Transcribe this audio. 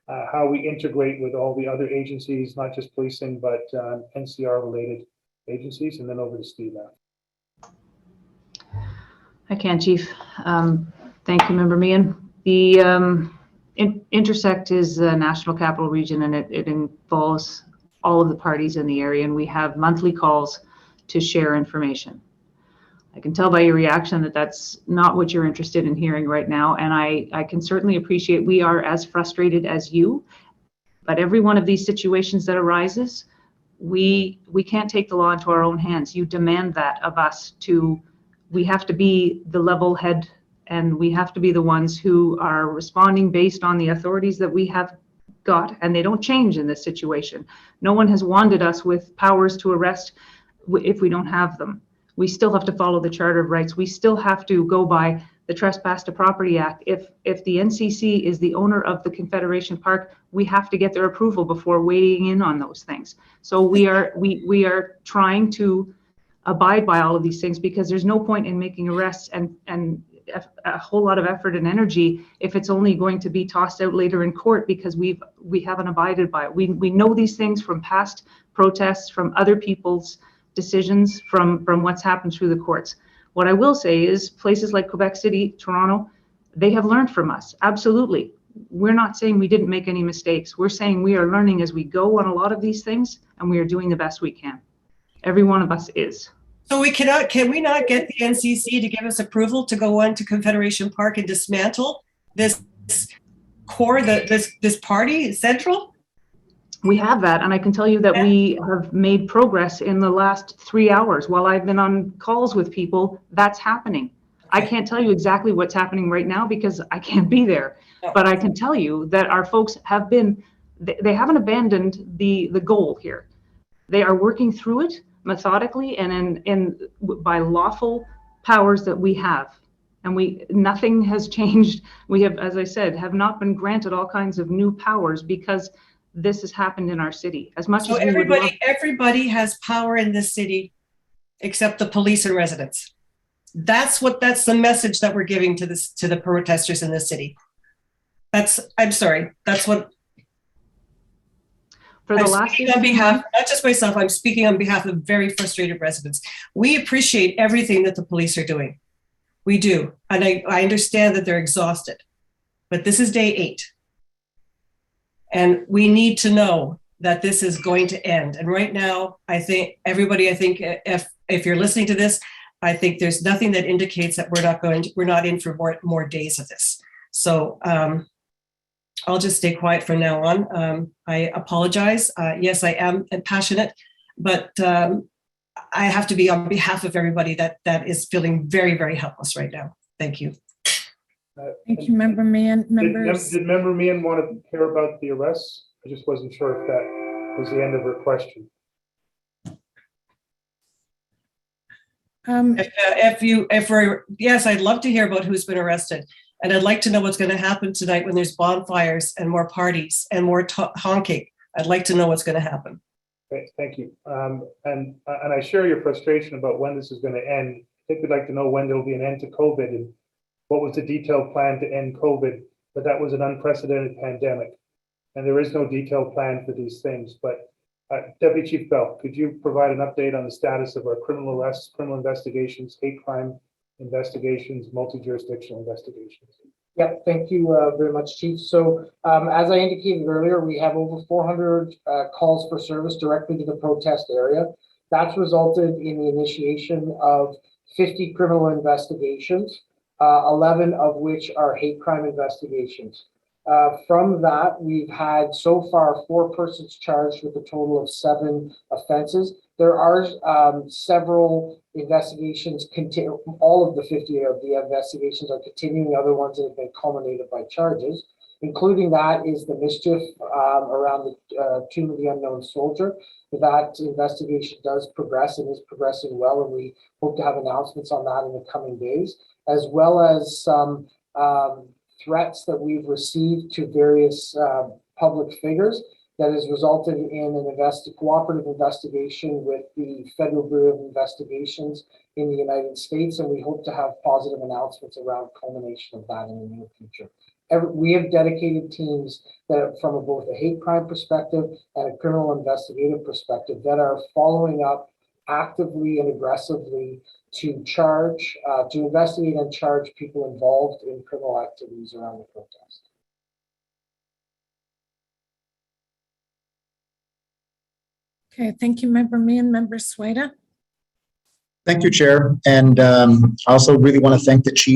how we integrate with all the other agencies, not just policing, but NCR-related agencies, and then over to Steve now. I can, Chief. Thank you, Member Meehan. The Intersect is the National Capital Region, and it involves all of the parties in the area, and we have monthly calls to share information. I can tell by your reaction that that's not what you're interested in hearing right now, and I can certainly appreciate we are as frustrated as you, but every one of these situations that arises, we can't take the law into our own hands. You demand that of us. We have to be the level head, and we have to be the ones who are responding based on the authorities that we have got, and they don't change in this situation. No one has wanded us with powers to arrest if we don't have them. We still have to follow the Charter of Rights. We still have to go by the Trespass to Property Act. If the NCC is the owner of the Confederation Park, we have to get their approval before weighing in on those things. So we are trying to abide by all of these things, because there's no point in making arrests and a whole lot of effort and energy if it's only going to be tossed out later in court because we haven't abided by it. We know these things from past protests, from other people's decisions, from what's happened through the courts. What I will say is places like Quebec City, Toronto, they have learned from us. Absolutely. We're not saying we didn't make any mistakes. We're saying we are learning as we go on a lot of these things, and we are doing the best we can. Every one of us is. So can we not get the NCC to give us approval to go on to Confederation Park and dismantle this core, this party central? We have that, and I can tell you that we have made progress in the last 3 hours. While I've been on calls with people, that's happening. I can't tell you exactly what's happening right now because I can't be there, but I can tell you that our folks have been, they haven't abandoned the goal here. They are working through it methodically and by lawful powers that we have. And nothing has changed. We have, as I said, have not been granted all kinds of new powers because this has happened in our city. As much as everybody has power in this city except the police and residents. That's the message that we're giving to the protesters in this city. I'm sorry. That's what for the last on behalf, not just myself, I'm speaking on behalf of very frustrated residents. We appreciate everything that the police are doing. We do. And I understand that they're exhausted, but this is day 8. And we need to know that this is going to end. And right now, I think if you're listening to this, I think there's nothing that indicates that we're not in for more days of this. So I'll just stay quiet from now on. I apologize. Yes, I am passionate, but I have to be on behalf of everybody that is feeling very, very helpless right now. Thank you. Thank you, Member Meehan. Did Member Meehan want to hear about the arrests? I just wasn't sure if that was the end of her question. Yes, I'd love to hear about who's been arrested. And I'd like to know what's going to happen tonight when there's bonfires and more parties and more honking. I'd like to know what's going to happen. Okay, thank you. And I share your frustration about when this is going to end. I think we'd like to know when there will be an end to COVID and what was the detailed plan to end COVID. But that was an unprecedented pandemic. And there is no detailed plan for these things. But Deputy Chief Bell, could you provide an update on the status of our criminal arrests, criminal investigations, hate crime investigations, multi-jurisdictional investigations? Yeah, thank you very much, Chief. So as I indicated earlier, we have over 400 calls for service directly to the protest area. That's resulted in the initiation of 50 criminal investigations, 11 of which are hate crime investigations. From that, we've had so far 4 persons charged with a total of 7 offenses. There are several investigations, all of the 50 of the investigations are continuing, other ones that have been culminated by charges. Including that is the mischief around the Tomb of the Unknown Soldier. That investigation does progress and is progressing well, and we hope to have announcements on that in the coming days, as well as some threats that we've received to various public figures that has resulted in an cooperative investigation with the Federal Bureau of Investigations in the United States, and we hope to have positive announcements around culmination of that in the near future. we have dedicated teams that from both a hate crime perspective and a criminal investigative perspective that are following up actively and aggressively to charge, to investigate and charge people involved in criminal activities around the protest. Okay, thank you, Member Meehan. Member Sueda? Thank you, Chair. And I also really want to thank the Chief